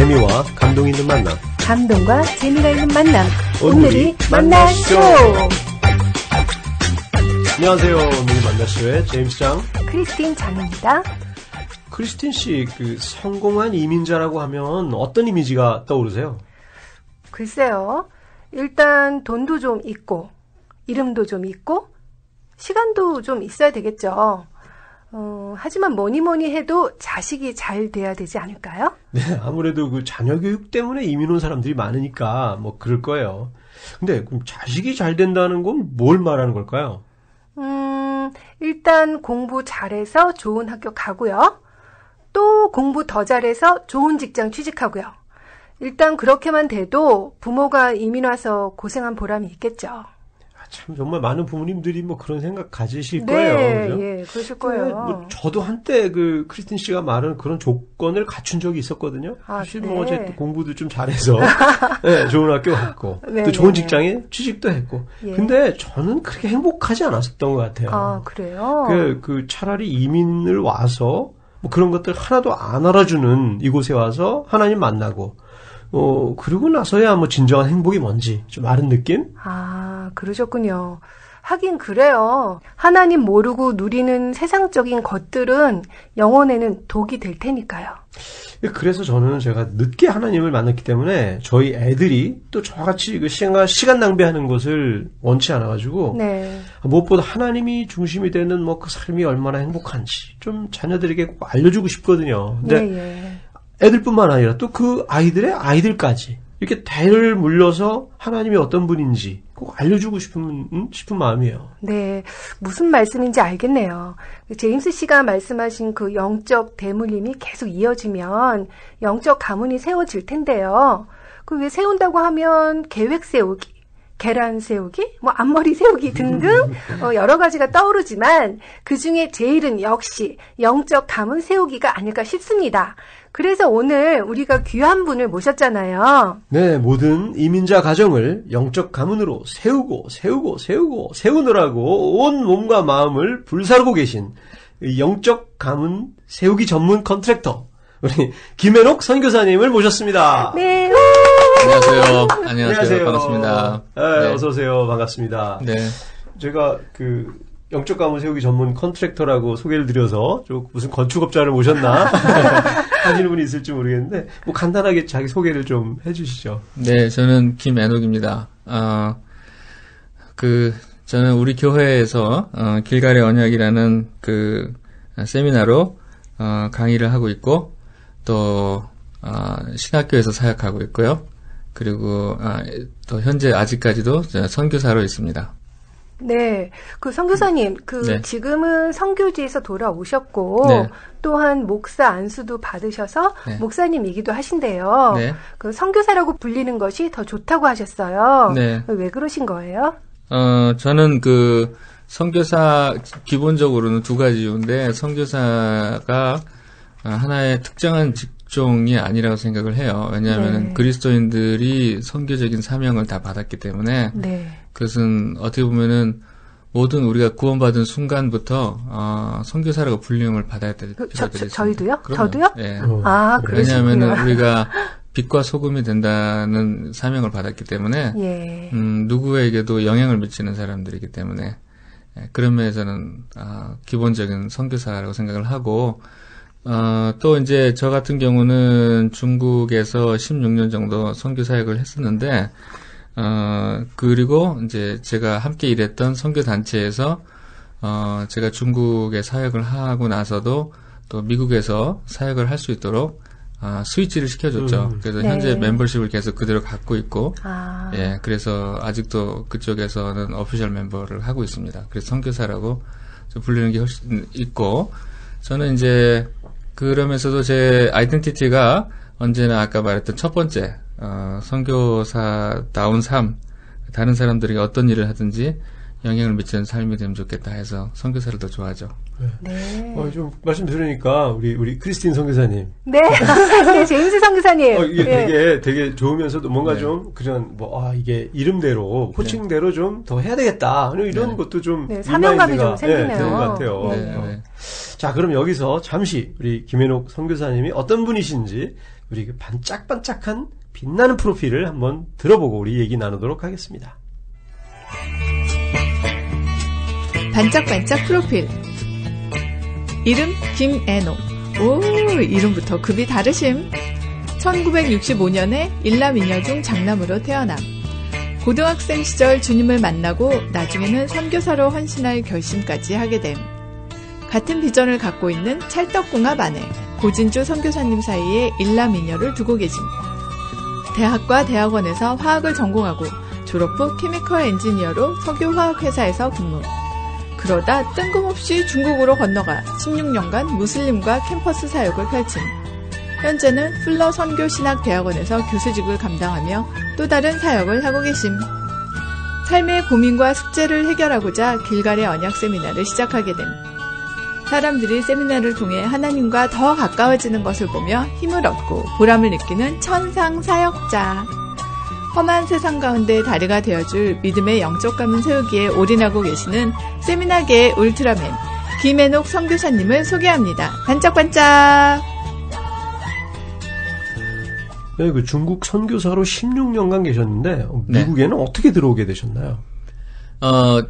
재미와 감동 있는 만남. 감동과 재미가 있는 만남. 오늘이 만나쇼. 안녕하세요. 오늘이 만나쇼의 제임스 장, 크리스틴 장입니다. 크리스틴 씨, 성공한 이민자라고 하면 어떤 이미지가 떠오르세요? 글쎄요. 일단 돈도 좀 있고, 이름도 좀 있고, 시간도 좀 있어야 되겠죠. 하지만 뭐니 해도 자식이 잘 돼야 되지 않을까요? 네, 아무래도 자녀 교육 때문에 이민 온 사람들이 많으니까 그럴 거예요. 근데 그럼 자식이 잘 된다는 건 뭘 말하는 걸까요? 일단 공부 잘해서 좋은 학교 가고요. 또 공부 더 잘해서 좋은 직장 취직하고요. 일단 그렇게만 돼도 부모가 이민 와서 고생한 보람이 있겠죠. 참 정말 많은 부모님들이 그런 생각 가지실 네, 거예요. 그죠? 예, 그러실 거예요. 저도 한때 크리스틴 씨가 말한 그런 조건을 갖춘 적이 있었거든요. 사실 네. 어쨌든 공부도 좀 잘해서 네, 좋은 학교 갔고 네, 또 좋은 네. 직장에 취직도 했고. 예. 근데 저는 그렇게 행복하지 않았었던 것 같아요. 아, 그래요? 차라리 이민을 와서 그런 것들 하나도 안 알아주는 이곳에 와서 하나님 만나고 그러고 나서야 진정한 행복이 뭔지 좀 아는 느낌? 아, 그러셨군요. 하긴 그래요. 하나님 모르고 누리는 세상적인 것들은 영혼에는 독이 될 테니까요. 그래서 제가 늦게 하나님을 만났기 때문에 저희 애들이 또 저같이 시간 낭비하는 것을 원치 않아가지고 네. 무엇보다 하나님이 중심이 되는 그 삶이 얼마나 행복한지 좀 자녀들에게 꼭 알려주고 싶거든요. 근데 예. 애들뿐만 아니라 또 그 아이들의 아이들까지 이렇게 대를 물려서 하나님이 어떤 분인지 꼭 알려주고 싶은 마음이에요. 네, 무슨 말씀인지 알겠네요. 제임스 씨가 말씀하신 그 영적 대물림이 계속 이어지면 영적 가문이 세워질 텐데요. 왜 세운다고 하면 계획 세우기, 계란 세우기, 앞머리 세우기 등등 여러 가지가 떠오르지만 그중에 제일은 역시 영적 가문 세우기가 아닐까 싶습니다. 그래서 오늘 우리가 귀한 분을 모셨잖아요. 네, 모든 이민자 가정을 영적 가문으로 세우느라고 온 몸과 마음을 불사르고 계신 영적 가문 세우기 전문 컨트랙터 우리 김앤옥 선교사님을 모셨습니다. 네. 안녕하세요. 반갑습니다. 네, 어서 오세요. 반갑습니다. 네. 제가 영적 가문 세우기 전문 컨트랙터라고 소개를 드려서 무슨 건축업자를 모셨나 하시는 분이 있을지 모르겠는데 간단하게 자기 소개를 좀 해주시죠. 네, 저는 김앤옥입니다. 저는 우리 교회에서 길갈의 언약이라는 세미나로 강의를 하고 있고 또 신학교에서 사역하고 있고요. 그리고 또 현재 아직까지도 선교사로 있습니다. 네, 선교사님, 네. 지금은 선교지에서 돌아오셨고, 네. 또한 목사 안수도 받으셔서 네. 목사님이기도 하신데요. 네. 선교사라고 불리는 것이 더 좋다고 하셨어요. 네. 왜 그러신 거예요? 저는 선교사 기본적으로는 두 가지 이유인데 선교사가 하나의 특정한 직종이 아니라고 생각을 해요. 왜냐하면 네. 그리스도인들이 선교적인 사명을 다 받았기 때문에 네. 그것은 어떻게 보면은 모든 우리가 구원받은 순간부터 선교사라고 불림을 받아야 될 필요가 있습니다. 저희도요? 그럼요. 저도요? 네. 아, 그러시군요. 왜냐하면은 우리가 빛과 소금이 된다는 사명을 받았기 때문에 예. 누구에게도 영향을 미치는 사람들이기 때문에 그런 면에서는 기본적인 선교사라고 생각을 하고 또 이제 저 같은 경우는 중국에서 16년 정도 선교 사역을 했었는데 그리고 이제 제가 함께 일했던 선교 단체에서 제가 중국에 사역을 하고 나서도 또 미국에서 사역을 할 수 있도록 스위치를 시켜줬죠. 그래서 네. 현재 멤버십을 계속 그대로 갖고 있고, 아. 예, 그래서 아직도 그쪽에서는 오피셜 멤버를 하고 있습니다. 그래서 선교사라고 불리는 게 훨씬 있고, 저는 이제 그러면서도 제 아이덴티티가 언제나 아까 말했던 첫 번째 선교사다운 삶, 다른 사람들에게 어떤 일을 하든지 영향을 미치는 삶이 되면 좋겠다 해서 선교사를 더 좋아하죠. 네. 좀 말씀 들으니까 우리 크리스틴 선교사님. 네. 네, 제임스 선교사님. 이게 되게 좋으면서도 뭔가 네. 좀 그런 이게 이름대로 호칭대로 좀 더 해야 되겠다. 이런 네. 것도 좀 네, 사명감이 좀 생기네요. 드는 것 같아요. 네. 자, 그럼 여기서 잠시 우리 김현옥 선교사님이 어떤 분이신지 우리 그 반짝반짝한 빛나는 프로필을 한번 들어보고 우리 얘기 나누도록 하겠습니다. 반짝반짝 프로필. 이름 김애녹. 오, 이름부터 급이 다르심. 1965년에 일남이녀 중 장남으로 태어남. 고등학생 시절 주님을 만나고 나중에는 선교사로 헌신할 결심까지 하게 됨. 같은 비전을 갖고 있는 찰떡궁합 아내 고진주 선교사님 사이에 일남이녀를 두고 계심. 대학과 대학원에서 화학을 전공하고 졸업 후 케미컬 엔지니어로 석유화학회사에서 근무. 그러다 뜬금없이 중국으로 건너가 16년간 무슬림과 캠퍼스 사역을 펼침. 현재는 풀러 선교신학대학원에서 교수직을 감당하며 또 다른 사역을 하고 계심. 삶의 고민과 숙제를 해결하고자 길갈의 언약 세미나를 시작하게 됨. 사람들이 세미나를 통해 하나님과 더 가까워지는 것을 보며 힘을 얻고 보람을 느끼는 천상 사역자. 험한 세상 가운데 다리가 되어줄 믿음의 영적 가문 세우기에 올인하고 계시는 세미나계의 울트라맨 김애녹 선교사님을 소개합니다. 반짝반짝. 네, 그 중국 선교사로 16년간 계셨는데 미국에는 네. 어떻게 들어오게 되셨나요?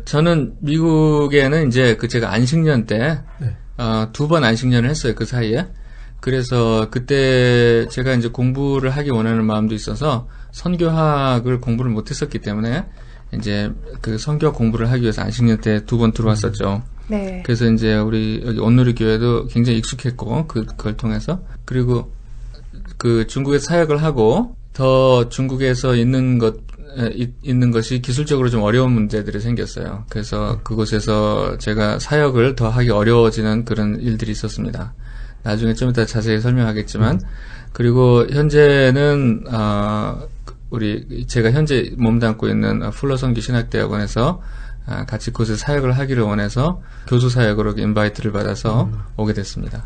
저는 미국에는 이제 제가 안식년 때 네. 2번 안식년을 했어요. 그 사이에. 그래서 그때 제가 이제 공부를 하기 원하는 마음도 있어서 선교학을 공부를 못 했었기 때문에 이제 그 선교학 공부를 하기 위해서 안식년 때 2번 들어왔었죠. 네. 그래서 이제 우리 여기 온누리 교회도 굉장히 익숙했고 그걸 통해서 그리고 그 중국에서 사역을 하고 더 중국에서 있는 것이 기술적으로 좀 어려운 문제들이 생겼어요. 그래서 그곳에서 제가 사역을 더 하기 어려워지는 그런 일들이 있었습니다. 나중에 좀 이따 자세히 설명하겠지만, 그리고 현재는, 제가 현재 몸담고 있는 풀러 선교 신학대학원에서 같이 그곳에 사역을 하기를 원해서 교수 사역으로 인바이트를 받아서 오게 됐습니다.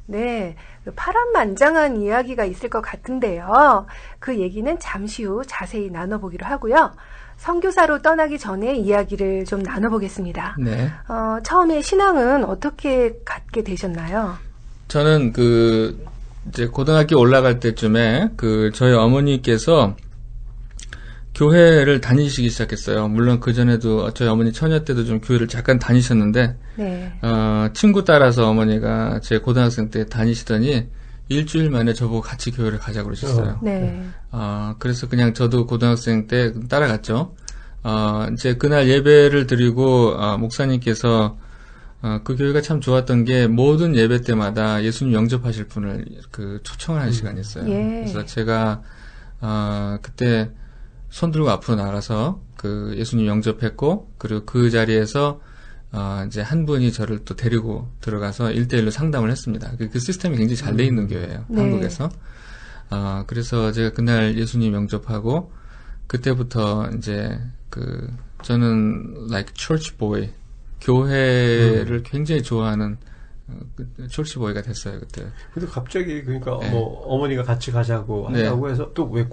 네. 파란만장한 이야기가 있을 것 같은데요. 그 얘기는 잠시 후 자세히 나눠보기로 하고요. 선교사로 떠나기 전에 이야기를 좀 나눠보겠습니다. 네. 처음에 신앙은 어떻게 갖게 되셨나요? 저는 이제 고등학교 올라갈 때쯤에 저희 어머니께서 교회를 다니시기 시작했어요. 물론 그전에도 저희 어머니 처녀 때도 좀 교회를 잠깐 다니셨는데, 네. 친구 따라서 어머니가 제 고등학생 때 다니시더니 일주일 만에 저보고 같이 교회를 가자고 그러셨어요. 네. 그래서 그냥 저도 고등학생 때 따라갔죠. 이제 그날 예배를 드리고, 목사님께서 그 교회가 참 좋았던 게 모든 예배 때마다 예수님 영접하실 분을 초청을 하는 시간이었어요. 예. 그래서 제가 그때 손 들고 앞으로 나가서 예수님 영접했고, 그리고 그 자리에서 이제 한 분이 저를 또 데리고 들어가서 1대1로 상담을 했습니다. 그 시스템이 굉장히 잘 돼 있는 교회예요. 네. 한국에서. 그래서 제가 그날 예수님 영접하고 그때부터 이제 저는 like church boy, 교회를 굉장히 좋아하는 철치보이가 됐어요 그때. 근데 갑자기 그러니까 네. 어머니가 같이 가자고 한다고 네. 해서 또 왜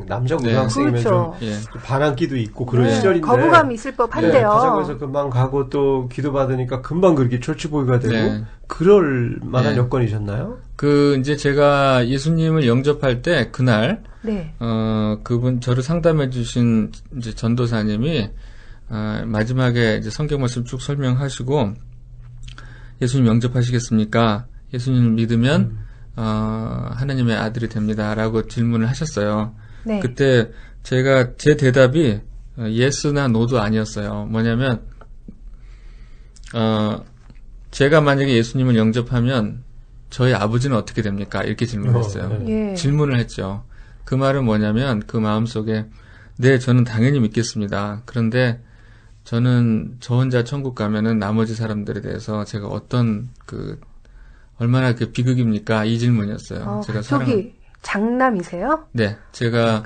남자 고등학생이면 네. 그렇죠. 좀 반항기도 있고 그런 네. 시절인데 거부감이 있을 법한데요. 가자고 해서 금방 가고 또 기도 받으니까 금방 그렇게 철치보이가 되고 네. 그럴 만한 네. 여건이셨나요? 이제 제가 예수님을 영접할 때 그날 네. 그분 저를 상담해 주신 이제 전도사님이 마지막에 이제 성경 말씀 쭉 설명하시고 예수님 영접하시겠습니까? 예수님을 믿으면 하나님의 아들이 됩니다라고 질문을 하셨어요. 네. 그때 제 대답이 예스나 노도 아니었어요. 뭐냐면 제가 만약에 예수님을 영접하면 저희 아버지는 어떻게 됩니까? 이렇게 질문했어요. 예. 질문을 했죠. 그 말은 뭐냐면 그 마음속에 네, 저는 당연히 믿겠습니다. 그런데 저는 저 혼자 천국 가면은 나머지 사람들에 대해서 제가 얼마나 비극입니까? 이 질문이었어요. 제가 저기 장남이세요? 네, 제가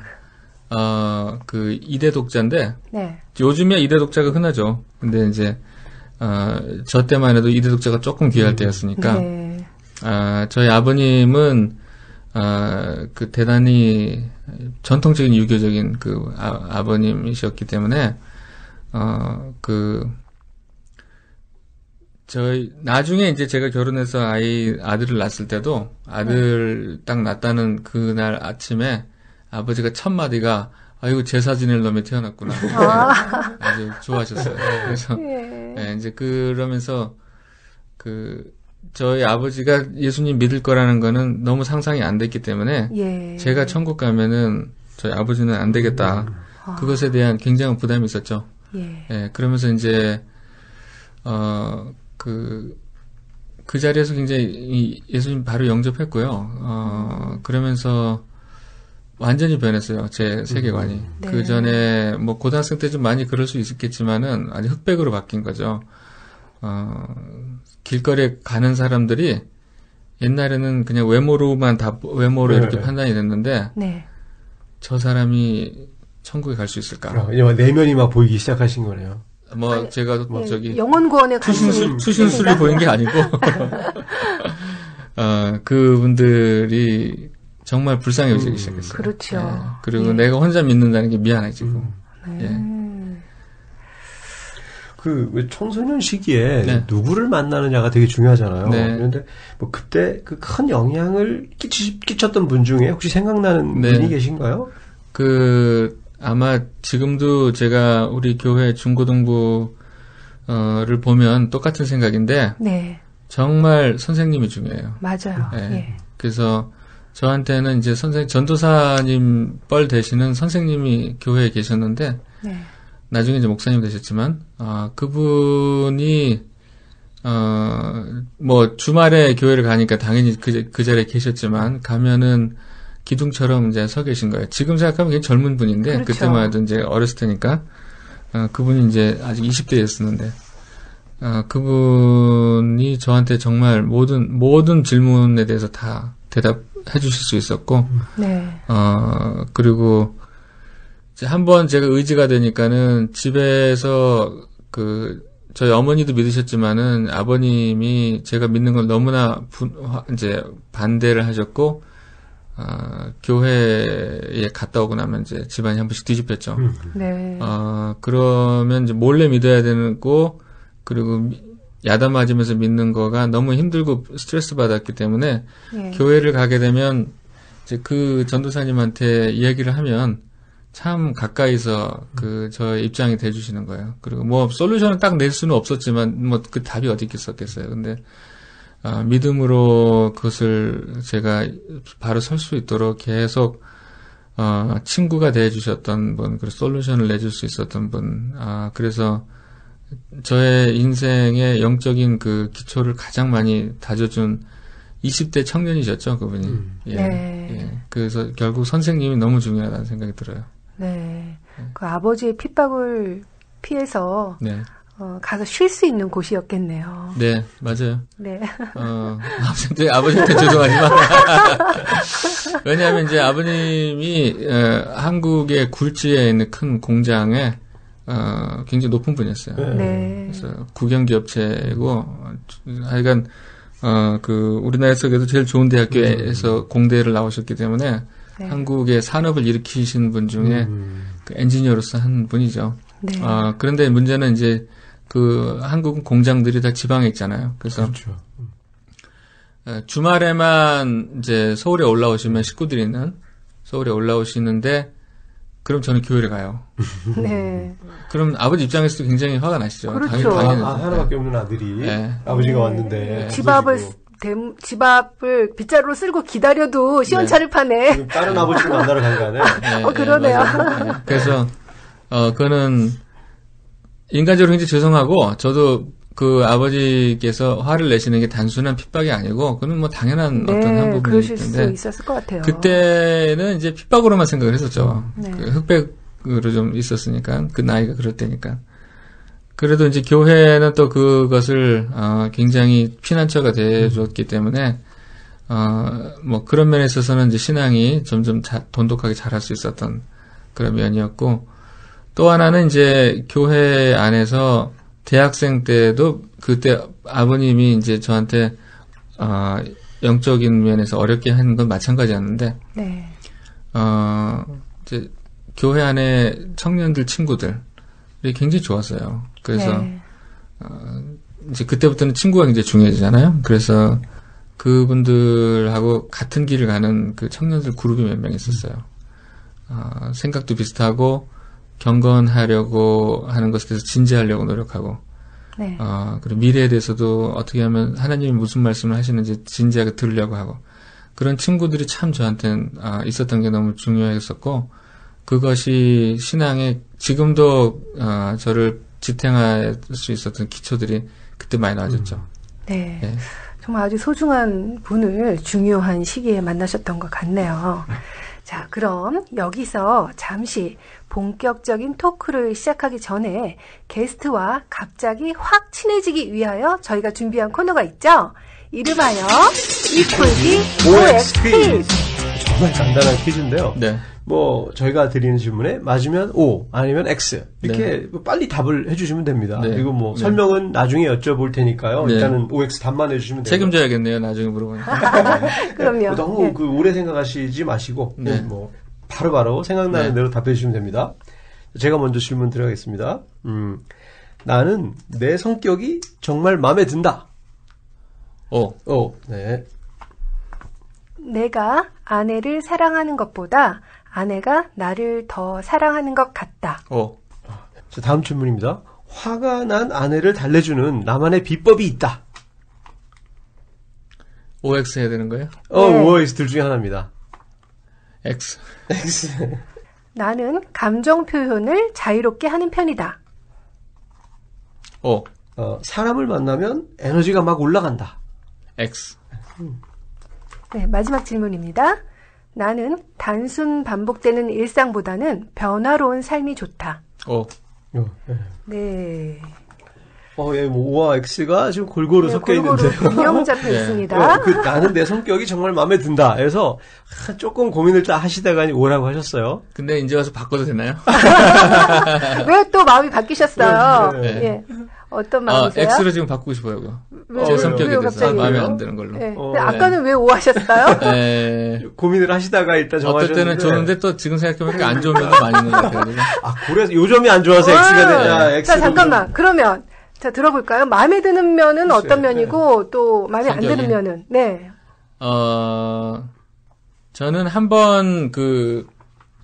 이대 독자인데 네. 요즘에 이대 독자가 흔하죠. 근데 이제 저 때만 해도 이대 독자가 조금 귀할 때였으니까 네. 저희 아버님은 대단히 전통적인 유교적인 아버님이셨기 때문에 나중에 이제 제가 결혼해서 아들을 낳았을 때도 아들 딱 낳았다는 그날 아침에 아버지가 첫 마디가 아이고 제사 지낼 놈이 태어났구나. 아주 좋아하셨어요. 그래서 예, 이제 그러면서 저희 아버지가 예수님 믿을 거라는 거는 너무 상상이 안 됐기 때문에 예. 제가 천국 가면은 저희 아버지는 안 되겠다. 그것에 대한 굉장한 부담이 있었죠. 예. 예, 그러면서 이제 그 자리에서 굉장히 예수님 바로 영접했고요. 그러면서 완전히 변했어요. 제 세계관이. 네. 그 전에 뭐 고등학생 때 좀 많이 그럴 수 있겠지만은 아주 흑백으로 바뀐 거죠. 길거리에 가는 사람들이 옛날에는 그냥 외모로 이렇게 판단이 됐는데 네. 저 사람이 천국에 갈 수 있을까? 내면이 막 보이기 시작하신 거네요. 뭐 제가 뭐 저기 영혼 구원에 투신술이 보인 게 아니고 그분들이 정말 불쌍해지기 시작했어요. 그렇죠. 예. 그리고 내가 혼자 믿는다는 게 미안해지고. 예. 왜 청소년 시기에 네. 누구를 만나느냐가 되게 중요하잖아요. 네. 그런데 뭐 그때 그 큰 영향을 끼쳤던 분 중에 혹시 생각나는 네. 분이 계신가요? 아마 지금도 제가 우리 교회 중고등부를 보면 똑같은 생각인데 네. 정말 선생님이 중요해요. 맞아요. 예. 예. 그래서 저한테는 이제 전도사님 뻘 되시는 선생님이 교회에 계셨는데 네. 나중에 이제 목사님 되셨지만 그분이 뭐 주말에 교회를 가니까 당연히 그 자리에 계셨지만 가면은 기둥처럼 이제 서 계신 거예요. 지금 생각하면 굉장히 젊은 분인데 그렇죠. 그때만 해도 이제 어렸을 테니까 그분이 이제 아직 20대였었는데 그분이 저한테 정말 모든 질문에 대해서 다 대답해 주실 수 있었고 네. 그리고 이제 한번 제가 의지가 되니까는 집에서 저희 어머니도 믿으셨지만은 아버님이 제가 믿는 걸 너무나 이제 반대를 하셨고 교회에 갔다 오고 나면 이제 집안이 한 번씩 뒤집혔죠. 네. 그러면 이제 몰래 믿어야 되고, 그리고 야단 맞으면서 믿는 거가 너무 힘들고 스트레스 받았기 때문에, 예. 교회를 가게 되면, 이제 그 전도사님한테 이야기를 하면, 참 가까이서 저의 입장이 돼주시는 거예요. 그리고 뭐, 솔루션을 딱 낼 수는 없었지만, 뭐, 그 답이 어디 있겠어요. 근데, 믿음으로 그것을 제가 바로 설 수 있도록 계속, 친구가 돼주셨던 분, 그리고 솔루션을 내줄 수 있었던 분, 그래서 저의 인생의 영적인 그 기초를 가장 많이 다져준 20대 청년이셨죠, 그분이. 예. 네. 예. 그래서 결국 선생님이 너무 중요하다는 생각이 들어요. 네. 그 아버지의 핍박을 피해서, 네. 가서 쉴 수 있는 곳이었겠네요. 네, 맞아요. 네. 아버지한테 죄송하지만. 왜냐하면 이제 아버님이, 한국의 굴지에 있는 큰 공장에, 굉장히 높은 분이었어요. 네. 그래서 국영기업체고, 하여간, 우리나라에서도 제일 좋은 대학교에서 공대를 나오셨기 때문에, 네. 한국의 산업을 일으키신 분 중에, 그 엔지니어로서 한 분이죠. 네. 그런데 문제는 이제, 한국 공장들이 다 지방에 있잖아요. 그래서 그렇죠. 주말에만 이제 서울에 올라오시면 식구들이 서울에 올라오시는데 그럼 저는 교회를 가요. 네. 그럼 아버지 입장에서도 굉장히 화가 나시죠. 그렇죠. 당연히. 하나밖에 없는 아들이 네. 아버지가 왔는데 집앞을 빗자루로 쓸고 기다려도 시원차를 파네. 다른 아버지를 만나러 간 거 아니에요? 네, 그러네요. 네. 그래서 그거는 인간적으로 굉장히 죄송하고 저도 그 아버지께서 화를 내시는 게 단순한 핍박이 아니고 그건 뭐 당연한 네, 어떤 한 부분이 그러실 수 있는데 있었을 것 같아요. 그때는 이제 핍박으로만 생각을 했었죠. 네. 그 흑백으로 좀 있었으니까 그 나이가 그럴 때니까. 그래도 이제 교회는 또 그것을 굉장히 피난처가 돼줬기 때문에 뭐 그런 면에 있어서는 이제 신앙이 점점 돈독하게 자랄 수 있었던 그런 면이었고. 또 하나는 이제 교회 안에서 대학생 때도 그때 아버님이 이제 저한테 영적인 면에서 어렵게 하는 건 마찬가지였는데 네. 이제 교회 안에 청년들 친구들이 굉장히 좋았어요. 그래서 네. 이제 그때부터는 친구가 굉장히 중요해지잖아요. 그래서 그분들하고 같은 길을 가는 그 청년들 그룹이 몇 명 있었어요. 생각도 비슷하고 경건하려고 하는 것에 대해서 진지하려고 노력하고, 네. 그리고 미래에 대해서도 어떻게 하면 하나님이 무슨 말씀을 하시는지 진지하게 들으려고 하고, 그런 친구들이 참 저한테는 있었던 게 너무 중요했었고, 그것이 신앙에 지금도 저를 지탱할 수 있었던 기초들이 그때 많이 나아졌죠. 네. 네. 정말 아주 소중한 분을 중요한 시기에 만나셨던 것 같네요. 자, 그럼 여기서 잠시 본격적인 토크를 시작하기 전에 게스트와 갑자기 확 친해지기 위하여 저희가 준비한 코너가 있죠. 이름하여 이풀기 OX 퀴즈. 정말 간단한 퀴즈인데요. 네. 뭐 저희가 드리는 질문에 맞으면 O 아니면 X 이렇게 빨리 답을 해주시면 됩니다. 네. 그리고 뭐 네. 설명은 나중에 여쭤볼 테니까요. 네. 일단은 OX 답만 해주시면 돼요. 책임져야겠네요. 나중에 물어보니까. 그럼요. 너무 네. 그 오래 생각하시지 마시고 네. 뭐 바로바로 생각나는 네. 대로 답해 주시면 됩니다. 제가 먼저 질문 드리겠습니다. 나는 내 성격이 정말 마음에 든다. 네. 내가 아내를 사랑하는 것보다 아내가 나를 더 사랑하는 것 같다. 자, 다음 질문입니다. 화가 난 아내를 달래주는 나만의 비법이 있다. OX 해야 되는 거예요? 네. OX 둘 중에 하나입니다. X. 나는 감정 표현을 자유롭게 하는 편이다. 사람을 만나면 에너지가 막 올라간다. X. 네, 마지막 질문입니다. 나는 단순 반복되는 일상보다는 변화로운 삶이 좋다. 네. 네. 뭐 O와 X가 지금 골고루 네, 섞여 골고루 있는데요. 균형 잡혀 네. 있습니다. 나는 내 성격이 정말 마음에 든다. 그래서 조금 고민을 딱 하시다가 O라고 하셨어요. 근데 이제 와서 바꿔도 되나요? 왜 또 마음이 바뀌셨어요? 네. 예. 어떤 마음이세요? X로 지금 바꾸고 싶어요. 그거. 왜요? 제 성격에 왜요, 대해서 갑자기? 마음에 안 드는 걸로. 네. 근데 아까는 왜 오하셨어요? 고민을 하시다가 일단 어떨 정하셨는데. 때는 좋은데 또 지금 생각해보니까 안 좋은 면도 많이 있는 것 같아요. 그래서 요점이 안 좋아서 X가 되냐. 자, 잠깐만. 그러면 자, 들어볼까요? 마음에 드는 면은 어떤 면이고 또 마음에 안 드는 면은? 네. 저는 한번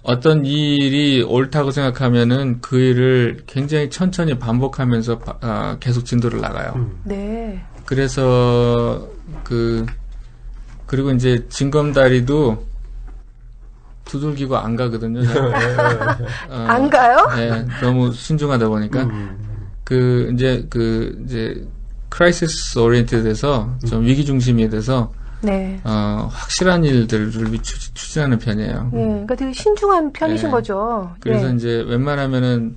어떤 일이 옳다고 생각하면은 그 일을 굉장히 천천히 반복하면서 계속 진도를 나가요. 네. 그래서 그리고 이제 징검다리도 두들기고 안 가거든요. 안 가요? 네, 너무 신중하다 보니까 이제 크라이시스 오리엔티드에서 좀 위기 중심에 대해서 네. 확실한 일들을 추진하는 편이에요. 네, 그러니까 되게 신중한 편이신 네. 거죠. 그래서 네. 이제 웬만하면은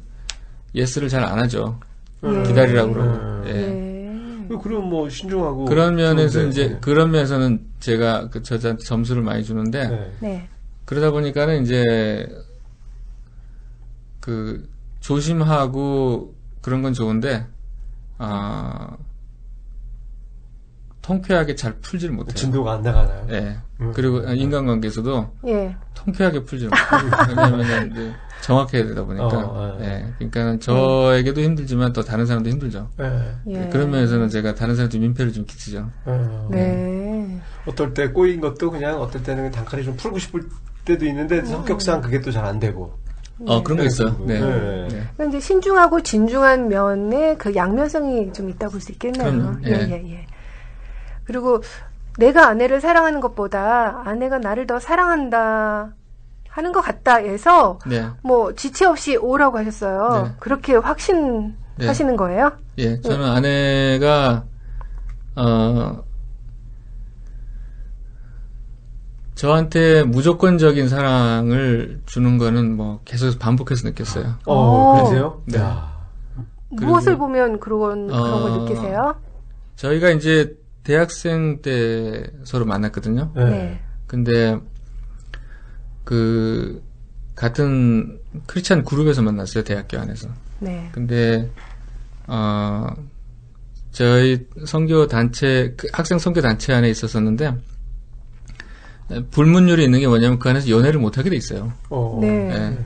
예스를 잘 안 하죠. 예. 기다리라고 그러고. 예. 네. 그럼 뭐 신중하고. 그런 면에서 좋은데. 이제 그런 면에서는 제가 저한테 점수를 많이 주는데 네. 네. 그러다 보니까는 이제 조심하고 그런 건 좋은데 통쾌하게 잘 풀지를 못해요. 진도가 안 나가나요? 예. 그리고 인간관계에서도 예. 통쾌하게 풀지를 못해요. 왜냐하면 이제 정확해야 되다 보니까. 예. 그러니까 저에게도 힘들지만 또 다른 사람도 힘들죠. 예. 그런 면에서는 제가 다른 사람한테 민폐를 좀 끼치죠. 네. 어떨 때 꼬인 것도 그냥 어떨 때는 단칼에 좀 풀고 싶을 때도 있는데 성격상 그게 또 잘 안 되고. 그런 거 있어요. 네. 네. 그러니까 이제 신중하고 진중한 면에 그 양면성이 좀 있다고 볼 수 있겠네요. 그럼요. 예. 예. 그리고 내가 아내를 사랑하는 것보다 아내가 나를 더 사랑한다 하는 것 같다 해서 네. 뭐 지체 없이 오라고 하셨어요. 네. 그렇게 확신하시는 거예요? 예, 저는 아내가 저한테 무조건적인 사랑을 주는 거는 뭐 계속 반복해서 느꼈어요. 그러세요? 네. 무엇을 보면 그런 걸 느끼세요? 저희가 이제 대학생 때 서로 만났거든요. 네. 근데 같은 크리스찬 그룹에서 만났어요. 대학교 안에서. 네. 근데 저희 선교 단체 학생 선교 단체 안에 있었었는데 불문율이 있는 게 뭐냐면 그 안에서 연애를 못 하게 돼 있어요. 네. 네.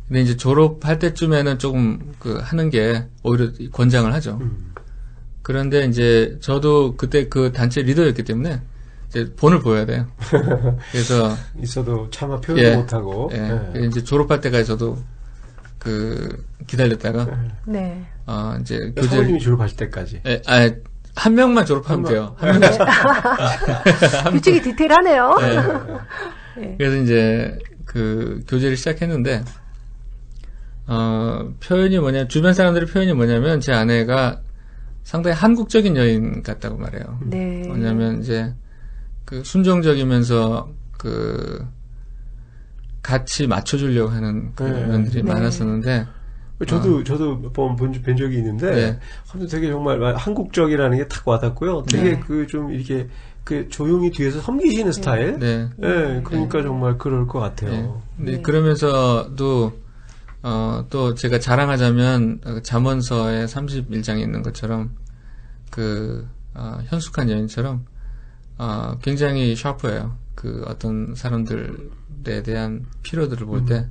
근데 이제 졸업할 때쯤에는 조금 하는 게 오히려 권장을 하죠. 그런데 이제 저도 그때 그 단체 리더였기 때문에 이제 본을 보여야 돼요. 그래서 있어도 차마 표현도 못하고. 예. 이제 졸업할 때까지 저도 기다렸다가 네. 이제 사모님이 졸업하실 때까지. 예, 한 명만 졸업하면 돼요. 한 명만. 규칙이 디테일하네요. 예. 네. 그래서 이제 교제를 시작했는데 표현이 주변 사람들의 표현이 뭐냐면 제 아내가 상당히 한국적인 여인 같다고 말해요. 네. 뭐냐면 이제 순종적이면서 같이 맞춰주려고 하는 그런 면들이 네. 많았었는데 저도 몇 번 뵌 적이 있는데 네. 되게 정말 한국적이라는 게 탁 와닿고요. 되게 네. 좀 이렇게 조용히 뒤에서 섬기시는 스타일. 네. 네, 그러니까 정말 그럴 것 같아요. 네. 네. 그러면서도 또 제가 자랑하자면 잠언서에 31장에 있는 것처럼 현숙한 여인처럼 굉장히 샤프해요. 어떤 사람들에 대한 필요들을 볼 때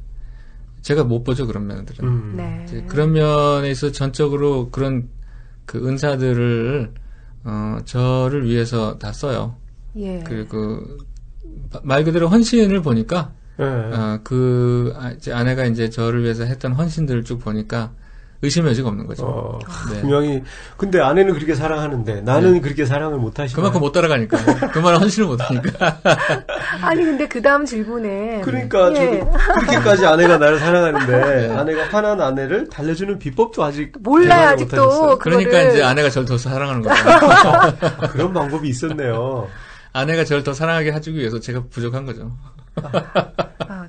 제가 못 보죠, 그런 면들은. 네. 이제 그런 면에 있어 전적으로 그런 은사들을 저를 위해서 다 써요. 예. 그리고 말 그대로 헌신을 보니까 이제 아내가 이제 저를 위해서 했던 헌신들을 쭉 보니까 의심의 여지가 없는 거죠. 네. 분명히 근데 아내는 그렇게 사랑하는데 나는 그렇게 사랑을 못 하시나요? 그만큼 못 따라가니까. 그만한 헌신을 못 하니까. 아니 근데 그 다음 질문에 그러니까 저도 그렇게까지 아내가 나를 사랑하는데 아내가 화난 아내를 달래주는 비법도 아직 몰라요 아직도. 그러니까 이제 아내가 저를 더 사랑하는 거죠. 그런 방법이 있었네요. 아내가 저를 더 사랑하게 해주기 위해서 제가 부족한 거죠.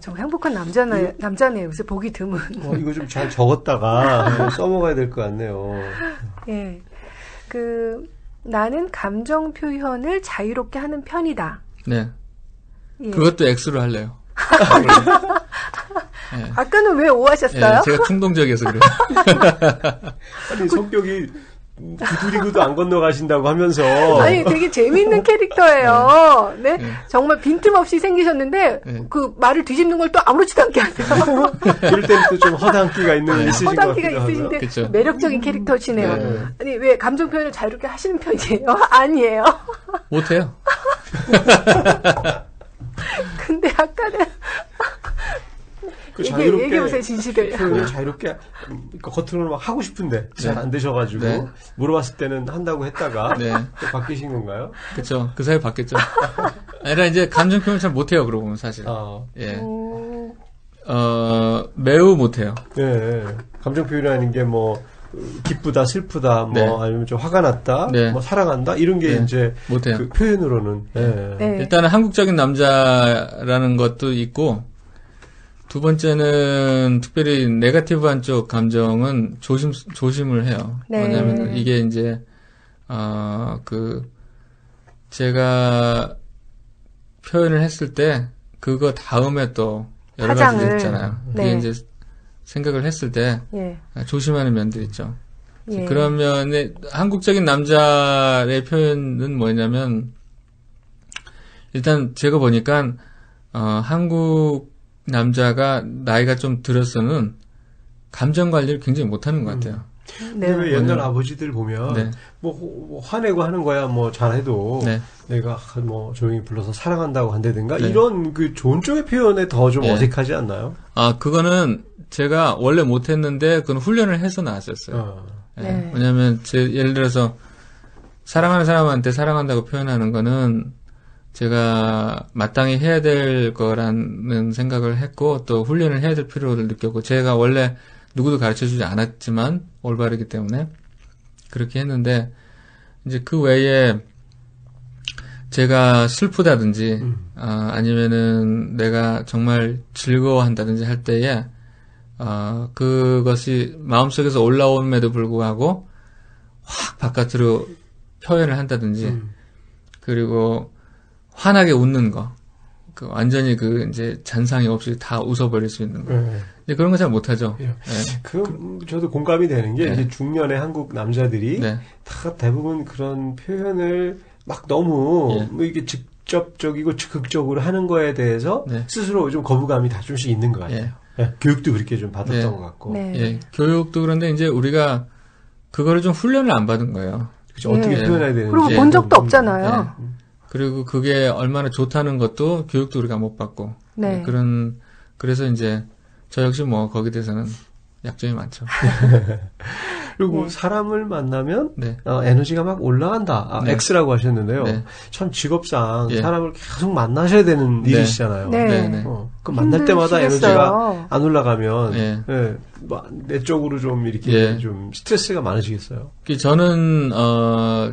정말 행복한 남자네요. 요새 보기 드문. 이거 좀 잘 적었다가 써먹어야 될 것 같네요. 예. 나는 감정 표현을 자유롭게 하는 편이다. 네. 예. 그것도 X로 할래요. 네. 아까는 왜 O 하셨어요? 네, 제가 충동적이어서 그래요. 아니, 성격이 두드리고도 안 건너가신다고 하면서. 아니, 되게 재밌는 캐릭터예요. 네. 정말 빈틈없이 생기셨는데, 말을 뒤집는 걸 또 아무렇지도 않게 하세요. 이럴 때는 또 좀 허당기가 있는 있으신 것 허당기가 같기도 있으신데, 그쵸. 매력적인 캐릭터시네요. 아니, 왜 감정 표현을 자유롭게 하시는 편이에요? 아니에요. 못해요. 근데 아까는. 얘기해보세요, 진실을. 표현을 자유롭게, 겉으로는 막 하고 싶은데, 잘 안 되셔가지고, 물어봤을 때는 한다고 했다가, 또 바뀌신 건가요? 그쵸. 그 사이 바뀌었죠. 아니라 이제 감정 표현 잘 못해요, 그러고 보면 사실. 예. 매우 못해요. 예. 감정 표현이라는 게 기쁘다, 슬프다, 아니면 좀 화가 났다, 사랑한다, 이런 게 이제, 못해요. 그 표현으로는. 일단은 한국적인 남자라는 것도 있고, 두 번째는 특별히 네거티브한 쪽 감정은 조심을 해요. 왜냐하면 이게 이제 제가 표현을 했을 때 그거 다음에 또 여러 가지가 있잖아요. 그게 이제 생각을 했을 때 조심하는 면들이 있죠. 그러면 한국적인 남자의 표현은 뭐냐면 일단 제가 보니까 한국 남자가 나이가 좀 들어서는 감정 관리를 굉장히 못하는 것 같아요. 왜 옛날 아버지들 보면 화내고 하는 거야 잘해도 내가 조용히 불러서 사랑한다고 한다든가 이런 이런 쪽의 표현에 더 좀 어색하지 않나요? 그거는 제가 원래 못했는데 그건 훈련을 해서 나왔었어요. 왜냐하면 예를 들어서 사랑하는 사람한테 사랑한다고 표현하는 거는 제가 마땅히 해야 될 거라는 생각을 했고 또 훈련을 해야 될 필요를 느꼈고 제가 원래 누구도 가르쳐주지 않았지만 올바르기 때문에 그렇게 했는데 이제 그 외에 제가 슬프다든지 아니면은 내가 정말 즐거워한다든지 할 때에 그것이 마음속에서 올라옴에도 불구하고 확 바깥으로 표현을 한다든지 그리고 환하게 웃는 거. 완전히 이제 잔상이 없이 다 웃어버릴 수 있는 거. 이제 그런 거 잘 못하죠. 저도 공감이 되는 게, 이제 중년의 한국 남자들이 다 대부분 그런 표현을 막 너무, 이게 직접적이고 극적으로 하는 거에 대해서 스스로 좀 거부감이 다 좀씩 있는 것 같아요. 교육도 그렇게 좀 받았던 것 같고. 교육도 그런데 이제 우리가 그거를 좀 훈련을 안 받은 거예요. 그쵸, 어떻게 표현해야 되는지. 그리고 본 적도 없잖아요. 그리고 그게 얼마나 좋다는 것도 교육도 우리가 못 받고. 그래서 이제 저 역시 뭐 거기에 대해서는 약점이 많죠. 그리고 사람을 만나면 에너지가 막 올라간다. X라고 하셨는데요. 참 직업상 사람을 계속 만나셔야 되는 일이시잖아요. 그 만날 때마다 에너지가 안 올라가면 내적으로 좀 이렇게 좀 스트레스가 많으시겠어요. 저는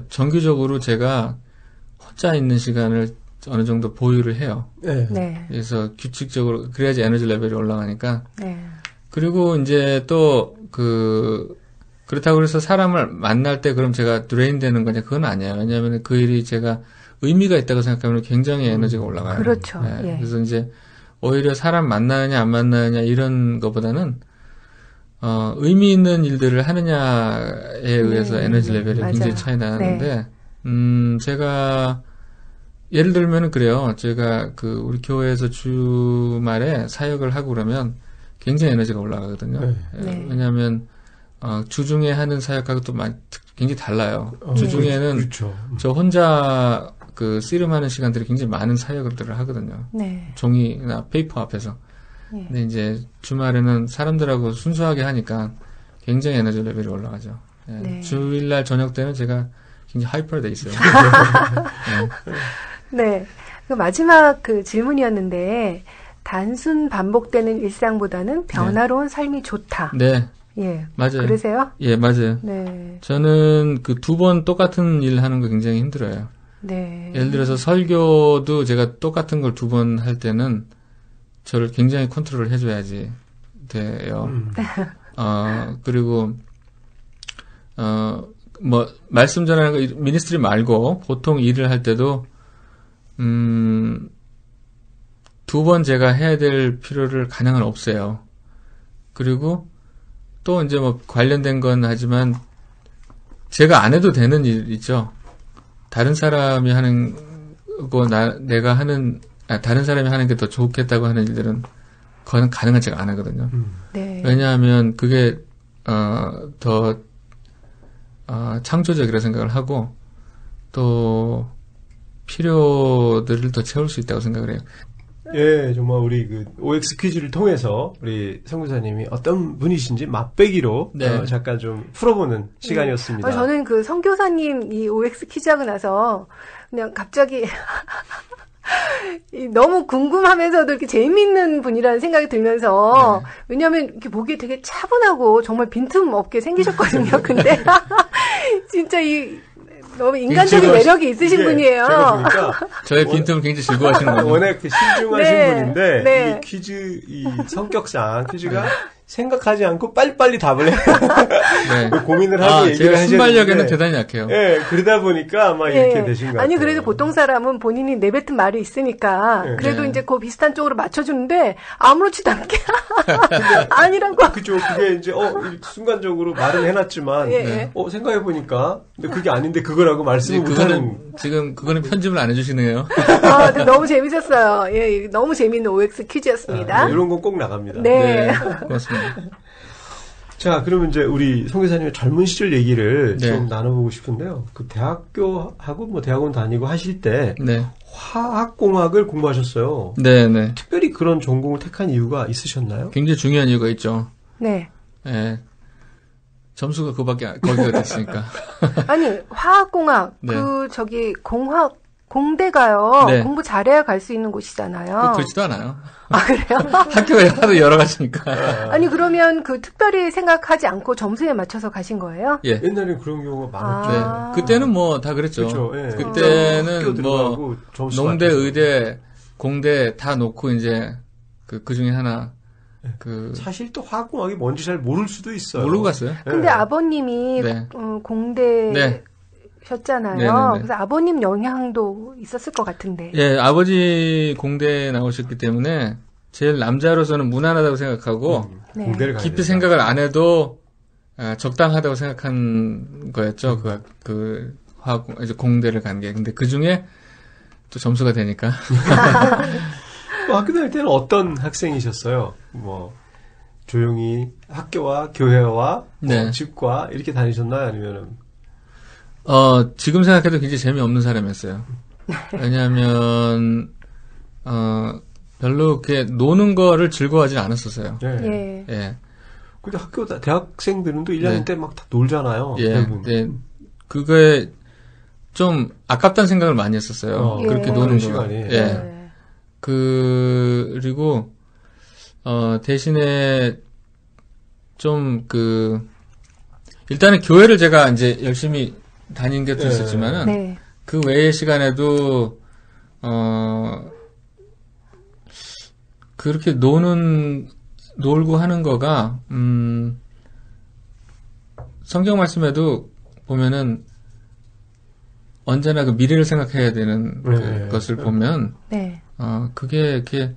정기적으로 제가 혼자 있는 시간을 어느 정도 보유를 해요. 그래서 규칙적으로 그래야지 에너지 레벨이 올라가니까. 그리고 이제 또 그렇다고 해서 사람을 만날 때 그럼 제가 드레인 되는 거냐? 그건 아니에요. 왜냐하면 그 일이 제가 의미가 있다고 생각하면 굉장히 에너지가 올라가요. 그렇죠. 그래서 이제 오히려 사람 만나느냐 안 만나느냐 이런 것보다는 의미 있는 일들을 하느냐에 의해서 에너지 레벨이 굉장히 차이 나는데 제가 예를 들면은 그래요. 제가 우리 교회에서 주말에 사역을 하고 그러면 굉장히 에너지가 올라가거든요. 왜냐하면 주중에 하는 사역하고 또 굉장히 달라요. 주중에는 그렇죠. 저 혼자 씨름하는 시간들이 굉장히 많은 사역들을 하거든요. 종이나 페이퍼 앞에서. 근데 이제 주말에는 사람들하고 순수하게 하니까 굉장히 에너지 레벨이 올라가죠. 주일날 저녁 때는 제가 굉장히 하이퍼돼 있어요. 그 마지막 질문이었는데 단순 반복되는 일상보다는 변화로운 삶이 좋다. 맞아요. 그러세요? 맞아요. 저는 2번 똑같은 일 하는 거 굉장히 힘들어요. 예를 들어서 설교도 제가 똑같은 걸 2번 할 때는 저를 굉장히 컨트롤을 해줘야지 돼요. 그리고, 말씀 전하는 거, 미니스트리 말고 보통 일을 할 때도, 2번 제가 해야 될 필요를 가능한 없어요. 그리고 또 이제 관련된 건 하지만 제가 안 해도 되는 일 있죠. 다른 사람이 하는 거 내가 하는 다른 사람이 하는 게 더 좋겠다고 하는 일들은 그건 가능한 제가 안 하거든요. 왜냐하면 그게 더 창조적이라 생각을 하고 또 필요들을 더 채울 수 있다고 생각을 해요. 정말 우리 OX 퀴즈를 통해서 우리 선교사님이 어떤 분이신지 맛배기로 잠깐 좀 풀어보는 시간이었습니다. 저는 선교사님 이 OX 퀴즈 하고 나서 그냥 갑자기 너무 궁금하면서도 이렇게 재미있는 분이라는 생각이 들면서 왜냐하면 이렇게 보기에 되게 차분하고 정말 빈틈없게 생기셨거든요. 근데 진짜 너무 인간적인 매력이 있으신 분이에요. 제가 보니까 저의 빈틈을 굉장히 즐거워하시는 거예요. 워낙 신중하신 분인데 이 퀴즈 성격상 퀴즈가 생각하지 않고 빨리빨리 답을 해요. 고민을 하고 얘기를 하시는데 제가 순발력에는 대단히 약해요. 그러다 보니까 아마 이렇게 되신 것 같아요. 아니 그래도 보통 사람은 본인이 내뱉은 말이 있으니까 그래도 이제 비슷한 쪽으로 맞춰주는데 아무렇지도 않게 아니라고. 그죠. 그게 이제 순간적으로 말은 해놨지만 생각해보니까 근데 그게 아닌데 그거라고 말씀을 못하는. 지금 그거는 편집을 안 해주시네요. 너무 재밌었어요. 너무 재밌는 OX 퀴즈였습니다. 이런 건 꼭 나갑니다. 고맙습니다. 자, 그러면 이제 우리 선교사님의 젊은 시절 얘기를 좀 나눠보고 싶은데요. 대학교하고 대학원 다니고 하실 때 화학공학을 공부하셨어요. 특별히 그런 전공을 택한 이유가 있으셨나요? 굉장히 중요한 이유가 있죠. 점수가 거기가 됐으니까. 아니, 화학공학, 공대가요. 공부 잘해야 갈 수 있는 곳이잖아요. 그렇지도 않아요. 그래요? 학교가 하도 여러 가지니까. 아니, 그러면 특별히 생각하지 않고 점수에 맞춰서 가신 거예요? 옛날엔 그런 경우가 많았죠. 그때는 다 그랬죠. 그때는 농대, 의대, 공대 다 놓고 이제 그 중에 하나. 사실 또 화학공학이 뭔지 잘 모를 수도 있어요. 모르고 갔어요. 근데 아버님이 공대 셨잖아요. 그래서 아버님 영향도 있었을 것 같은데. 아버지 공대에 나오셨기 때문에 제일 남자로서는 무난하다고 생각하고 공대를 깊이 생각을 안 해도 적당하다고 생각한 거였죠. 이제 공대를 간 게. 근데 그 중에 또 점수가 되니까. 학교 다닐 때는 어떤 학생이셨어요? 조용히 학교와 교회와 집과 이렇게 다니셨나요? 아니면은? 지금 생각해도 굉장히 재미없는 사람이었어요. 왜냐하면, 별로 이렇게 노는 거를 즐거워하지 않았었어요. 네. 예. 예. 근데 대학생들은 또 1학년 때 막 다 놀잖아요. 예. 네. 그거에 좀 아깝다는 생각을 많이 했었어요. 그렇게 노는 시간이. 예. 그리고, 대신에 좀 일단은 교회를 제가 이제 열심히 다닌 게 또 있었지만은, 네. 그 외의 시간에도, 그렇게 놀고 하는 거가, 성경 말씀에도 보면은, 언제나 그 미래를 생각해야 되는 것을 보면, 네. 그게 이렇게,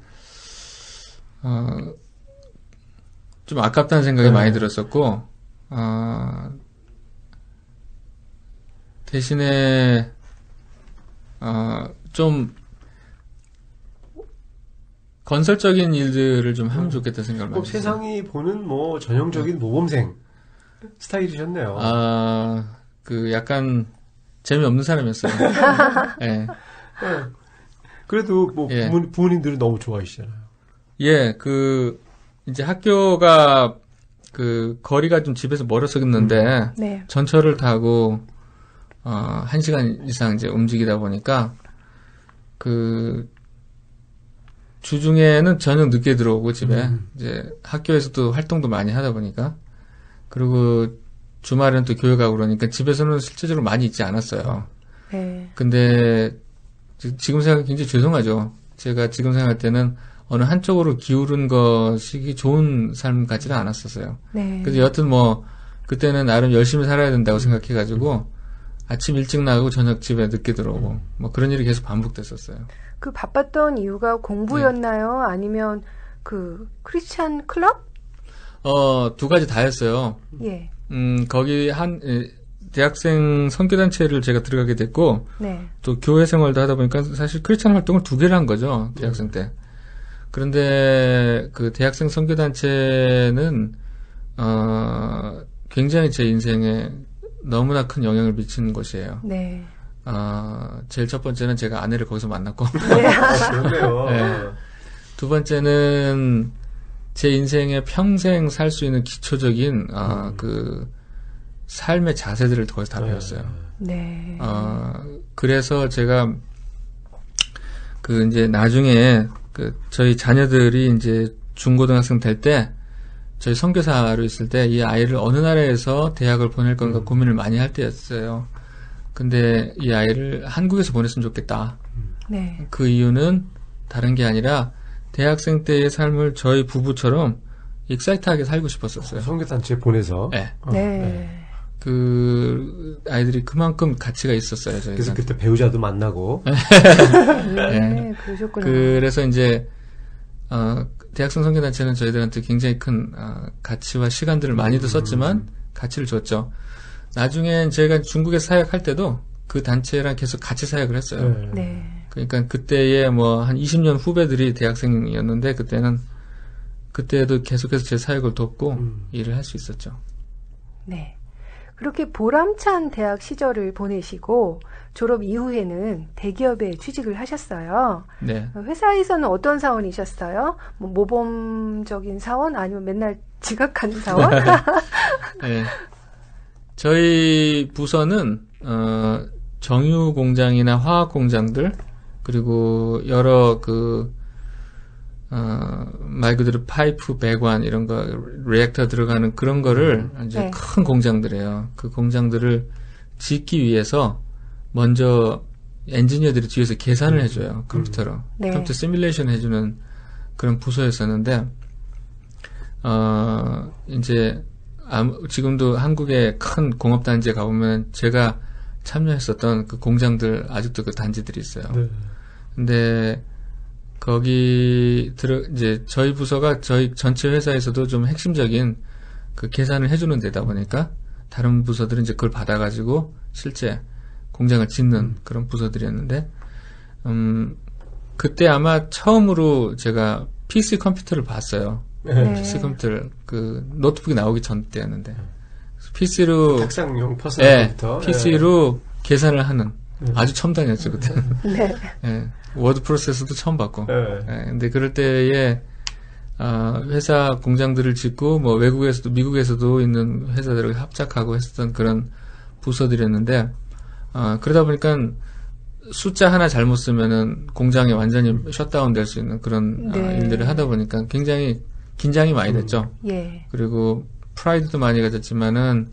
좀 아깝다는 생각이 많이 들었었고, 대신에, 좀, 건설적인 일들을 좀 하면 좋겠다 생각을 많이 했어요. 세상이 보는 전형적인 모범생 스타일이셨네요. 약간, 재미없는 사람이었어요. 예. 그래도 부모님들은 너무 좋아하시잖아요. 예, 이제 학교가, 거리가 좀 집에서 멀었었는데, 네. 전철을 타고, 1시간 이상 이제 움직이다 보니까, 주중에는 저녁 늦게 들어오고 집에, 이제 학교에서도 활동도 많이 하다 보니까, 그리고 주말에는 또 교회 가고 그러니까 집에서는 실제적으로 많이 있지 않았어요. 네. 근데, 지금 생각하면 굉장히 죄송하죠. 제가 지금 생각할 때는 어느 한쪽으로 기울은 것이 좋은 삶 같지는 않았었어요. 네. 그래서 여하튼 그때는 나름 열심히 살아야 된다고 생각해가지고, 아침 일찍 나가고 저녁 집에 늦게 들어오고, 그런 일이 계속 반복됐었어요. 그 바빴던 이유가 공부였나요? 아니면 크리스찬 클럽? 두 가지 다였어요. 예. 거기 대학생 선교단체를 제가 들어가게 됐고, 네. 또 교회 생활도 하다 보니까 사실 크리스찬 활동을 2개를 한 거죠, 대학생 때. 그런데 대학생 선교단체는, 굉장히 제 인생에 너무나 큰 영향을 미치는 곳이에요. 네. 제일 첫 번째는 제가 아내를 거기서 만났고. 그렇네요. 네. 두 번째는 제 인생에 평생 살 수 있는 기초적인, 삶의 자세들을 거기서 다 배웠어요. 네. 그래서 제가, 이제 나중에, 저희 자녀들이 이제 중고등학생 될 때, 저희 선교사로 있을 때 이 아이를 어느 나라에서 대학을 보낼 건가 고민을 많이 할 때였어요. 근데 이 아이를 한국에서 보냈으면 좋겠다. 네. 그 이유는 다른 게 아니라 대학생 때의 삶을 저희 부부처럼 익사이트하게 살고 싶었었어요. 선교단체에 보내서. 네. 네. 아이들이 그만큼 가치가 있었어요. 저희가. 그래서 그때 배우자도 만나고. 네. 그러셨구나. 그래서 이제 대학생 선교단체는 저희들한테 굉장히 큰 가치와 시간들을 많이도 썼지만 가치를 줬죠. 나중엔 제가 중국에서 사역할 때도 그 단체랑 계속 같이 사역을 했어요. 네. 그러니까 그때에 한 20년 후배들이 대학생이었는데 그때도 계속해서 제 사역을 돕고 일을 할 수 있었죠. 네. 그렇게 보람찬 대학 시절을 보내시고 졸업 이후에는 대기업에 취직을 하셨어요. 네. 회사에서는 어떤 사원이셨어요? 모범적인 사원 아니면 맨날 지각하는 사원? 네. 저희 부서는 정유 공장이나 화학 공장들 그리고 여러 말 그대로 파이프, 배관 이런 거 리액터 들어가는 그런 거를 이제 큰 공장들이에요. 그 공장들을 짓기 위해서 먼저 엔지니어들이 뒤에서 계산을 해줘요. 컴퓨터로. 네. 컴퓨터 시뮬레이션 해주는 그런 부서였었는데 이제 지금도 한국의 큰 공업단지에 가보면 제가 참여했었던 그 공장들 아직도 그 단지들이 있어요. 네. 근데 이제 저희 부서가 저희 전체 회사에서도 좀 핵심적인 그 계산을 해주는 데다 보니까 다른 부서들은 이제 그걸 받아가지고 실제 공장을 짓는 그런 부서들이었는데, 그때 아마 처음으로 제가 PC 컴퓨터를 봤어요. 네. PC 컴퓨터를, 노트북이 나오기 전 때였는데. PC로 작상용 퍼스널 컴퓨터. PC로 계산을 하는 아주 첨단이었죠 그때. 네. 예, 워드 프로세서도 처음 봤고. 네. 근데 그럴 때에 회사 공장들을 짓고 뭐 외국에서도 미국에서도 있는 회사들을 합작하고 했었던 그런 부서들이었는데 그러다 보니까 숫자 하나 잘못 쓰면은 공장이 완전히 셧다운 될 수 있는 그런 네. 일들을 하다 보니까 굉장히 긴장이 많이 됐죠. 예. 그리고 프라이드도 많이 가졌지만은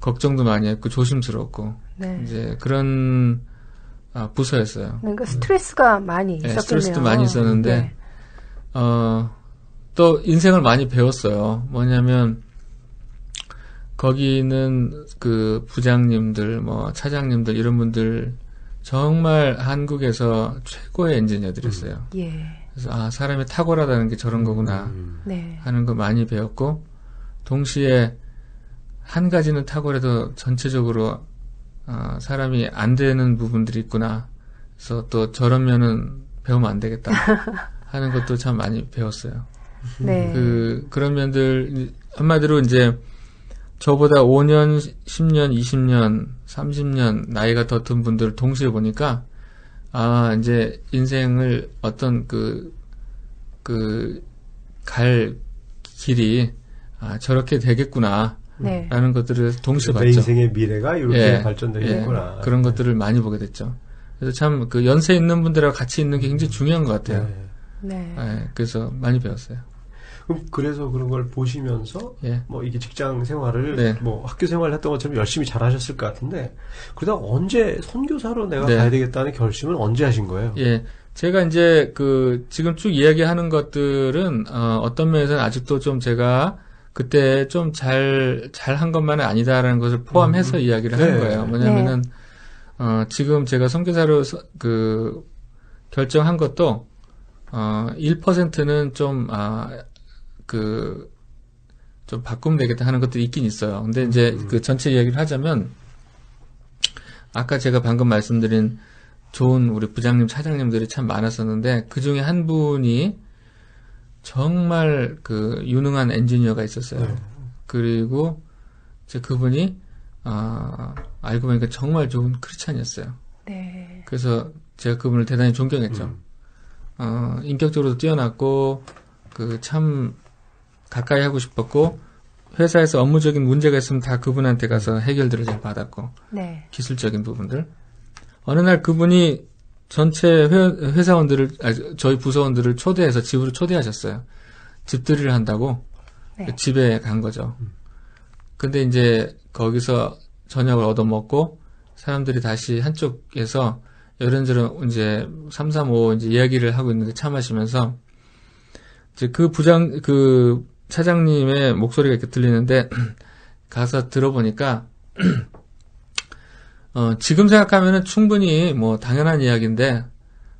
걱정도 많이 했고 조심스럽고 네. 이제 그런 부서였어요. 그러니까 스트레스가 많이 있었겠네요. 스트레스도 많이 있었는데 네. 또 인생을 많이 배웠어요. 뭐냐면 거기는 그 부장님들, 뭐 차장님들 이런 분들 정말 한국에서 최고의 엔지니어들이었어요. 예. 그래서 사람이 탁월하다는 게 저런 거구나 네. 하는 거 많이 배웠고 동시에 한 가지는 탁월해도 전체적으로 사람이 안 되는 부분들이 있구나. 그래서 또 저런 면은 배우면 안 되겠다 하는 것도 참 많이 배웠어요. 네. 그런 면들 한마디로 이제 저보다 5년, 10년, 20년, 30년 나이가 더 든 분들을 동시에 보니까 이제 인생을 어떤 갈 길이 저렇게 되겠구나. 네. 라는 것들을 동시에 봤죠. 내 인생의 미래가 이렇게 발전되겠구나. 그런 것들을 많이 보게 됐죠. 그래서 참 그 연세 있는 분들하고 같이 있는 게 굉장히 중요한 것 같아요. 네. 그래서 많이 배웠어요. 그래서 그런 걸 보시면서 뭐 이게 직장 생활을 뭐 학교 생활을 했던 것처럼 열심히 잘하셨을 것 같은데 그러다가 언제 선교사로 내가 가야 되겠다는 결심은 언제 하신 거예요? 예, 제가 이제 지금 쭉 이야기하는 것들은 어떤 면에서는 아직도 좀 제가 그때 좀 잘한 것만은 아니다라는 것을 포함해서 이야기를 하는 거예요. 뭐냐면은 지금 제가 선교사로 결정한 것도 1%는 좀 바꾸면 되겠다 하는 것들이 있긴 있어요. 근데 이제 그 전체 이야기를 하자면, 아까 제가 방금 말씀드린 좋은 우리 부장님, 차장님들이 참 많았었는데, 그 중에 한 분이 정말 유능한 엔지니어가 있었어요. 그리고 이제 그분이, 알고 보니까 정말 좋은 크리스찬이었어요. 네. 그래서 제가 그분을 대단히 존경했죠. 인격적으로도 뛰어났고, 참, 가까이 하고 싶었고 회사에서 업무적인 문제가 있으면 다 그분한테 가서 해결들을 잘 받았고 기술적인 부분들 어느 날 그분이 전체 회사원들을 저희 부서원들을 초대해서 집으로 초대하셨어요. 집들이를 한다고 집에 간 거죠. 근데 이제 거기서 저녁을 얻어먹고 사람들이 다시 한쪽에서 이런저런 이제 335 이제 이야기를 하고 있는데 차 마시면서 이제 차장님의 목소리가 이렇게 들리는데, 가서 들어보니까, 지금 생각하면은 충분히 뭐 당연한 이야기인데,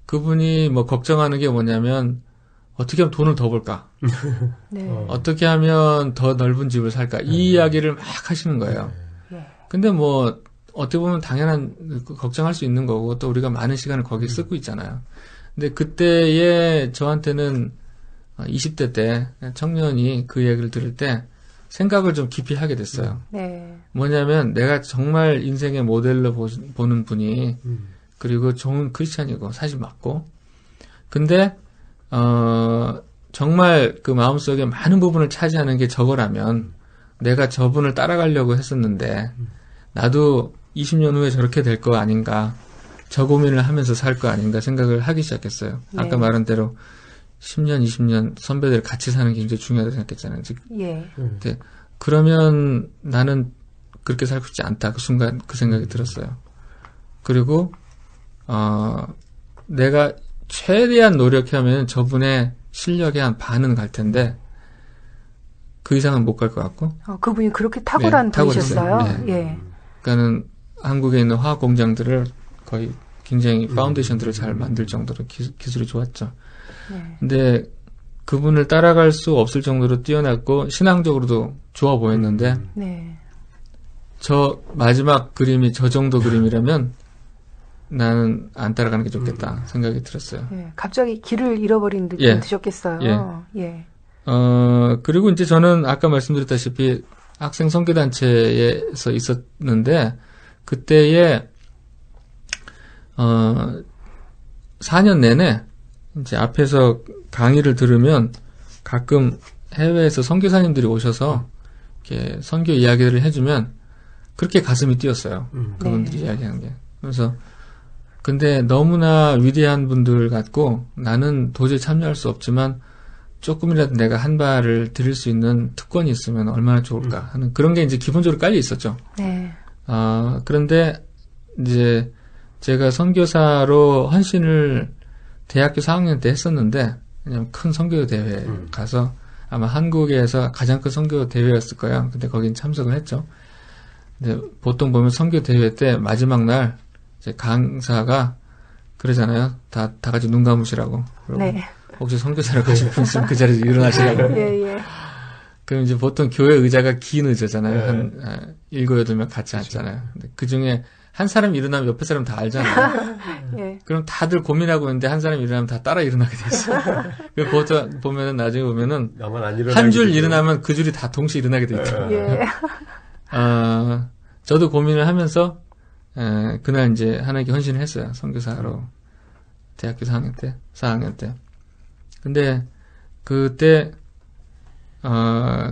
그분이 뭐 걱정하는 게 뭐냐면, 어떻게 하면 돈을 더 벌까? 어떻게 하면 더 넓은 집을 살까? 이 이야기를 막 하시는 거예요. 근데 뭐, 어떻게 보면 당연한, 걱정할 수 있는 거고, 또 우리가 많은 시간을 거기에 쓰고 있잖아요. 근데 그때의 저한테는 20대 때 청년이 그 얘기를 들을 때 생각을 좀 깊이 하게 됐어요. 뭐냐면 내가 정말 인생의 모델로 보는 분이 그리고 좋은 크리스찬이고 사실 맞고 근데 정말 그 마음속에 많은 부분을 차지하는 게 저거라면 내가 저분을 따라가려고 했었는데 나도 20년 후에 저렇게 될 거 아닌가 저 고민을 하면서 살 거 아닌가 생각을 하기 시작했어요. 아까 말한 대로 10년, 20년 선배들 같이 사는 게 굉장히 중요하다고 생각했잖아요. 근데 그러면 나는 그렇게 살고 싶지 않다. 그 순간 그 생각이 들었어요. 그리고 내가 최대한 노력하면 저분의 실력의 한 반은 갈 텐데 그 이상은 못 갈 것 같고. 그분이 그렇게 탁월한 분이셨어요? 그러니까는 한국에 있는 화학 공장들을 거의 굉장히 파운데이션들을 잘 만들 정도로 기술이 좋았죠. 근데 그분을 따라갈 수 없을 정도로 뛰어났고 신앙적으로도 좋아 보였는데 저 마지막 그림이 저 정도 그림이라면 나는 안 따라가는 게 좋겠다 생각이 들었어요. 갑자기 길을 잃어버린 느낌이 드셨겠어요. 그리고 이제 저는 아까 말씀드렸다시피 학생 선교단체에서 있었는데, 그때에, 4년 내내, 이제 앞에서 강의를 들으면 가끔 해외에서 선교사님들이 오셔서, 이렇게 선교 이야기를 해주면, 그렇게 가슴이 뛰었어요. 그분들이 이야기하는 게. 그래서, 근데 너무나 위대한 분들 같고, 나는 도저히 참여할 수 없지만, 조금이라도 내가 한 발을 들일 수 있는 특권이 있으면 얼마나 좋을까 하는 그런 게 이제 기본적으로 깔려 있었죠. 네. 그런데 이제 제가 선교사로 헌신을 대학교 4학년 때 했었는데, 왜냐면 큰 선교 대회 가서 아마 한국에서 가장 큰 선교 대회였을 거예요. 근데 거긴 참석을 했죠. 근데 보통 보면 선교 대회 때 마지막 날 이제 강사가 그러잖아요. 다 같이 눈 감으시라고. 네. 혹시 선교사를 가실 분 있으면 그 자리에서 일어나시라고. 예. 그럼 이제 보통 교회 의자가 긴 의자잖아요. 한 7, 8명 같이 앉잖아요. 근데 그 중에 한 사람이 일어나면 옆에 사람 다 알잖아요. 예. 그럼 다들 고민하고 있는데 한 사람이 일어나면 다 따라 일어나게 돼 있어요. 보통 보면은 나중에 보면은 한 줄 일어나면 그 줄이 다 동시에 일어나게 돼 있죠. 예. 저도 고민을 하면서 그날 이제 하나님께 헌신을 했어요. 선교사로. 대학교 4학년 때. 근데 그때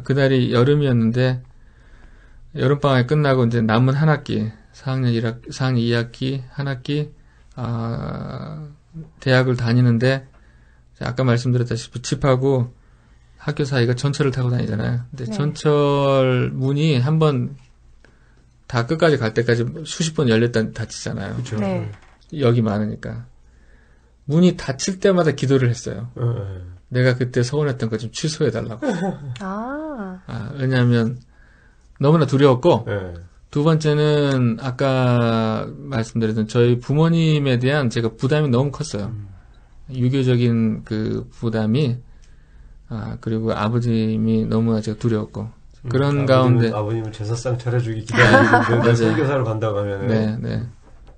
그날이 여름이었는데 여름방학이 끝나고 이제 남은 한 학기 4학년 2학기 한 학기 대학을 다니는데 아까 말씀드렸다시피 집하고 학교 사이가 전철을 타고 다니잖아요. 근데 전철 문이 한번 다 끝까지 갈 때까지 수십 번 열렸다 닫히잖아요. 그렇죠. 네. 역이 많으니까. 문이 닫힐 때마다 기도를 했어요. 내가 그때 서운했던 거 좀 취소해달라고. 왜냐하면 너무나 두려웠고, 두 번째는 아까 말씀드렸던 저희 부모님에 대한 제가 부담이 너무 컸어요. 유교적인 그 부담이, 그리고 아버님이 너무나 제가 두려웠고, 그런 가운데. 아버님은 제사상 차려주기 기다리는데, 선교사로 간다고 하면은. 네.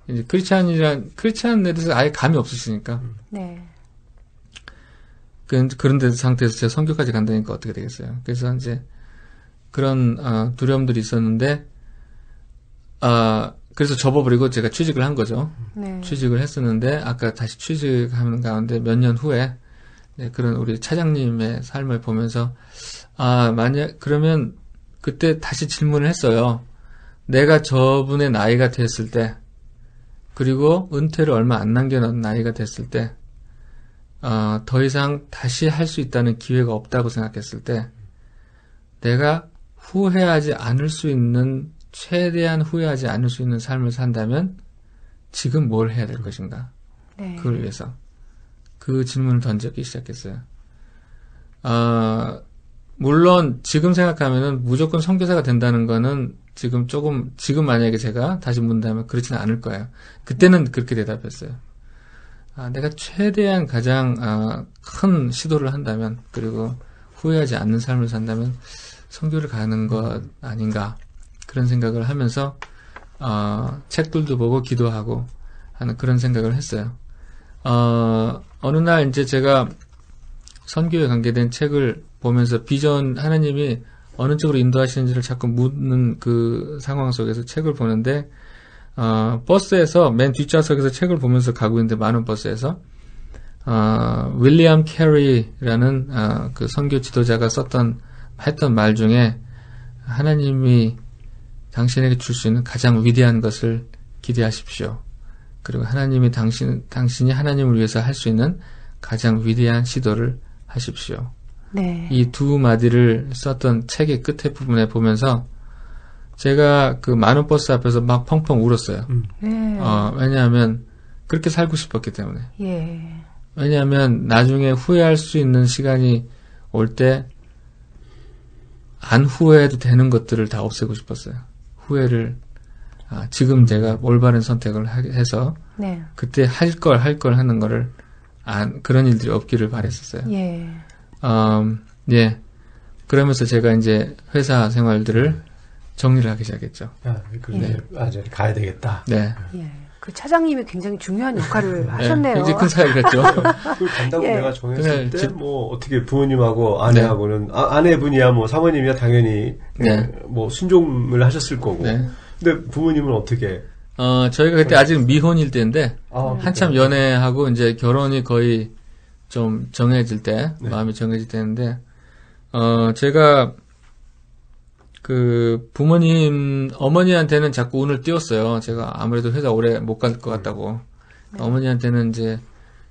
이제 크리스찬에 대해서 아예 감이 없으시니까. 네. 그런 상태에서 제가 선교까지 간다니까 어떻게 되겠어요. 그래서 이제 그런 두려움들이 있었는데 그래서 접어버리고 제가 취직을 한 거죠. 네. 취직을 했었는데 아까 다시 취직하는 가운데 몇 년 후에 그런 우리 차장님의 삶을 보면서 그러면 그때 다시 질문을 했어요. 내가 저분의 나이가 됐을 때 그리고 은퇴를 얼마 안 남겨놓은 나이가 됐을 때 더 이상 다시 할 수 있다는 기회가 없다고 생각했을 때 내가 후회하지 않을 수 있는 최대한 후회하지 않을 수 있는 삶을 산다면 지금 뭘 해야 될 것인가? 네. 그걸 위해서 그 질문을 던지기 시작했어요. 물론 지금 생각하면은 무조건 선교사가 된다는 거는 지금 만약에 제가 다시 묻는다면 그렇지는 않을 거예요. 그때는 그렇게 대답했어요. 내가 최대한 가장 큰 시도를 한다면 그리고 후회하지 않는 삶을 산다면 선교를 가는 것 아닌가 그런 생각을 하면서 책들도 보고 기도하고 하는 그런 생각을 했어요. 어느 날 이제 제가 선교에 관계된 책을 보면서 비전 하나님이 어느 쪽으로 인도하시는지를 자꾸 묻는 그 상황 속에서 책을 보는데 버스에서 맨 뒷좌석에서 책을 보면서 가고 있는데 많은 버스에서 윌리엄 캐리라는 그 선교 지도자가 했던 말 중에 하나님이 당신에게 줄 수 있는 가장 위대한 것을 기대하십시오. 그리고 하나님이 당신이 하나님을 위해서 할 수 있는 가장 위대한 시도를 하십시오. 네. 이 두 마디를 썼던 책의 끝에 부분에 보면서 제가 그 많은 버스 앞에서 막 펑펑 울었어요. 네. 왜냐하면 그렇게 살고 싶었기 때문에. 예. 왜냐하면 나중에 후회할 수 있는 시간이 올 때 안 후회해도 되는 것들을 다 없애고 싶었어요. 후회를 지금 제가 올바른 선택을 해서 네. 그때 할 걸 하는 거를 그런 일들이 없기를 바랬었어요. 예. 예. 그러면서 제가 이제 회사 생활들을 정리를 하기 시작했죠. 이제 가야 되겠다. 네. 예. 그 차장님이 굉장히 중요한 역할을 하셨네요. 굉장히 큰 사역을 했죠. 그걸 간다고 내가 정했을 때, 뭐, 어떻게 부모님하고 아내하고는, 아내분이야 뭐 사모님이야 당연히, 뭐 순종을 하셨을 거고. 근데 부모님은 어떻게? 저희가 그때 아직 미혼일 때인데, 한참 연애하고 이제 결혼이 거의 좀 정해질 때, 마음이 정해질 때인데, 제가, 어머니한테는 자꾸 운을 띄웠어요. 제가 아무래도 회사 오래 못 갈 것 같다고. 어머니한테는 이제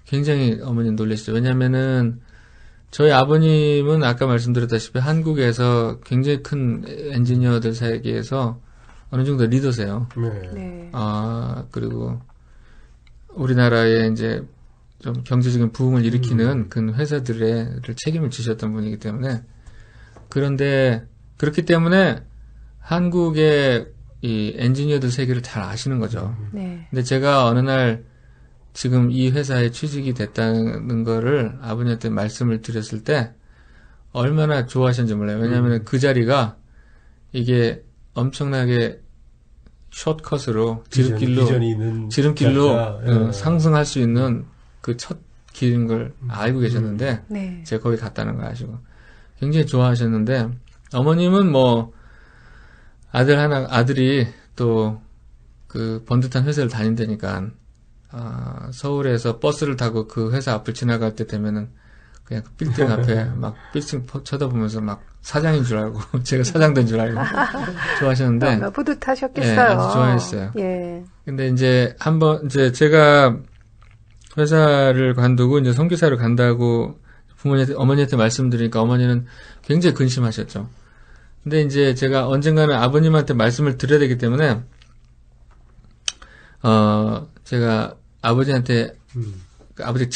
굉장히 어머니는 놀라시죠. 왜냐면은, 저희 아버님은 아까 말씀드렸다시피 한국에서 굉장히 큰 엔지니어들 세계에서 어느 정도 리더세요. 그리고 우리나라에 이제 좀 경제적인 부흥을 일으키는 큰 회사들의 책임을 지셨던 분이기 때문에 그런데 그렇기 때문에 한국의 이 엔지니어들 세계를 잘 아시는 거죠. 근데 제가 어느 날 지금 이 회사에 취직이 됐다는 거를 아버님한테 말씀을 드렸을 때 얼마나 좋아하셨는지 몰라요. 왜냐하면 그 자리가 이게 엄청나게 숏컷으로 지름길로 상승할 수 있는 그 첫 길인 걸 알고 계셨는데 제가 거기 갔다는 걸 아시고 굉장히 좋아하셨는데 어머님은 뭐 아들이 또 그 번듯한 회사를 다닌다니까 서울에서 버스를 타고 그 회사 앞을 지나갈 때 되면은 그냥 그 빌딩 앞에 막 빌딩 쳐다보면서 막 사장인 줄 알고 제가 사장 된 줄 알고 좋아하셨는데 너무 뿌듯하셨겠어요. 아주 좋아했어요. 근데 이제 한번 이제 제가 회사를 관두고 이제 선교사를 간다고 어머니한테 말씀드리니까 어머니는 굉장히 근심하셨죠. 근데 이제 제가 언젠가는 아버님한테 말씀을 드려야 되기 때문에 제가 아버지한테 아버지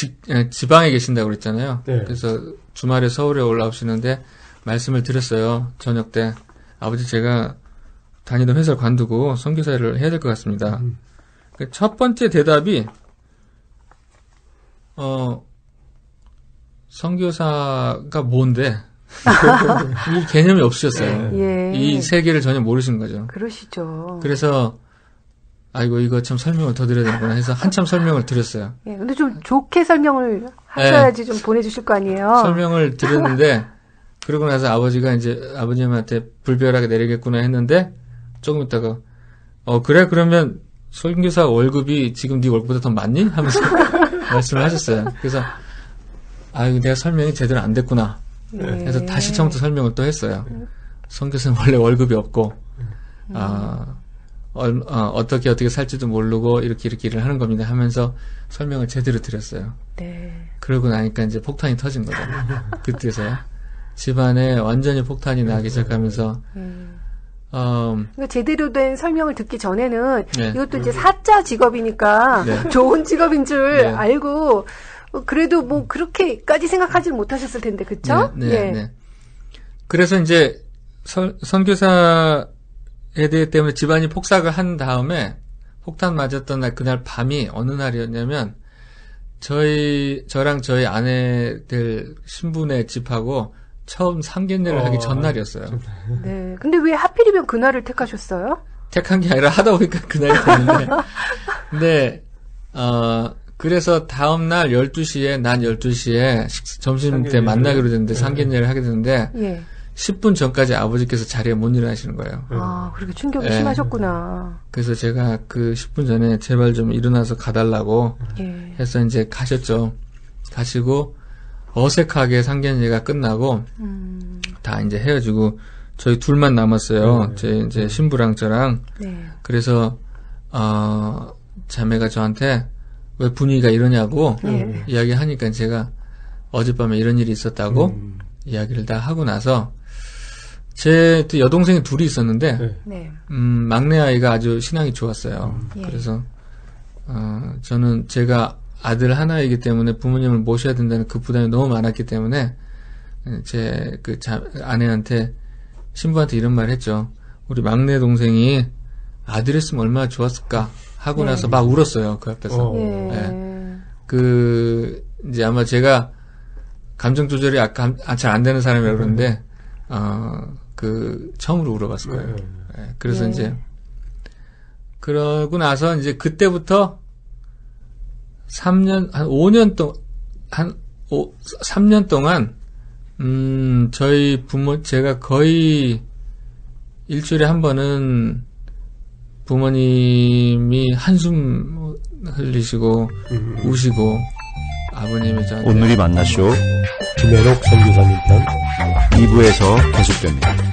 지방에 계신다고 그랬잖아요. 그래서 주말에 서울에 올라오시는데 말씀을 드렸어요. 저녁 때 아버지 제가 다니던 회사를 관두고 선교사를 해야 될 것 같습니다. 첫 번째 대답이 선교사가 뭔데? 이 개념이 없으셨어요. 이 세계를 전혀 모르신 거죠. 그러시죠. 그래서 아이고 이거 참 설명을 더 드려야 되는구나 해서 한참 설명을 드렸어요. 근데 좀 좋게 설명을 하셔야지 좀 보내주실 거 아니에요. 설명을 드렸는데 그러고 나서 아버지가 이제 아버님한테 불별하게 내리겠구나 했는데 조금 있다가 그래 그러면 선교사 월급이 지금 네 월급보다 더 많니? 하면서 말씀을 하셨어요. 그래서 아이고 내가 설명이 제대로 안 됐구나. 그래서 다시 처음부터 설명을 또 했어요. 선교사는 원래 월급이 없고 어떻게 살지도 모르고 이렇게 일을 하는 겁니다 하면서 설명을 제대로 드렸어요. 그러고 나니까 이제 폭탄이 터진 거죠. 그때서야 집안에 완전히 폭탄이 나기 시작하면서 그러니까 제대로 된 설명을 듣기 전에는 이것도 이제 사자 직업이니까 좋은 직업인 줄 알고 그래도 뭐 그렇게까지 생각하지는 못하셨을 텐데 그쵸? 그래서 이제 선교사에 대해 때문에 집안이 폭삭을 한 다음에 폭탄 맞았던 날 그날 밤이 어느 날이었냐면 저랑 저희 아내들 신부네 집하고 처음 상견례를 하기 전날이었어요. 근데 왜 하필이면 그날을 택하셨어요? 택한 게 아니라 하다 보니까 그날이 됐는데 근데 그래서 다음날 12시에 난 12시에 점심 때 만나기로 됐는데 상견례를 하게 됐는데 10분 전까지 아버지께서 자리에 못 일어나시는 거예요. 그렇게 충격이 심하셨구나. 그래서 제가 그 10분 전에 제발 좀 일어나서 가달라고 해서 이제 가셨죠. 가시고 어색하게 상견례가 끝나고 다 이제 헤어지고 저희 둘만 남았어요. 제 이제 신부랑 저랑. 그래서 자매가 저한테 왜 분위기가 이러냐고 이야기하니까 제가 어젯밤에 이런 일이 있었다고 이야기를 다 하고 나서 제 또 여동생이 둘이 있었는데 막내 아이가 아주 신앙이 좋았어요. 그래서 저는 제가 아들 하나이기 때문에 부모님을 모셔야 된다는 그 부담이 너무 많았기 때문에 제 그 아내한테 신부한테 이런 말을 했죠. 우리 막내 동생이 아들이었으면 얼마나 좋았을까 하고 나서 막 울었어요. 그 앞에서. 그 이제 아마 제가 감정 조절이 잘 안 되는 사람이라고 그러는데 그 처음으로 울어봤을 거예요. 그래서 이제 그러고 나서 이제 그때부터 3년, 한 5년 동안, 3년 동안, 저희 제가 거의 일주일에 한 번은 부모님이 한숨 흘리시고, 우시고, 아버님이 저한테. 오늘이 만나쇼. 김앤옥 선교사님 편 2부에서 계속됩니다.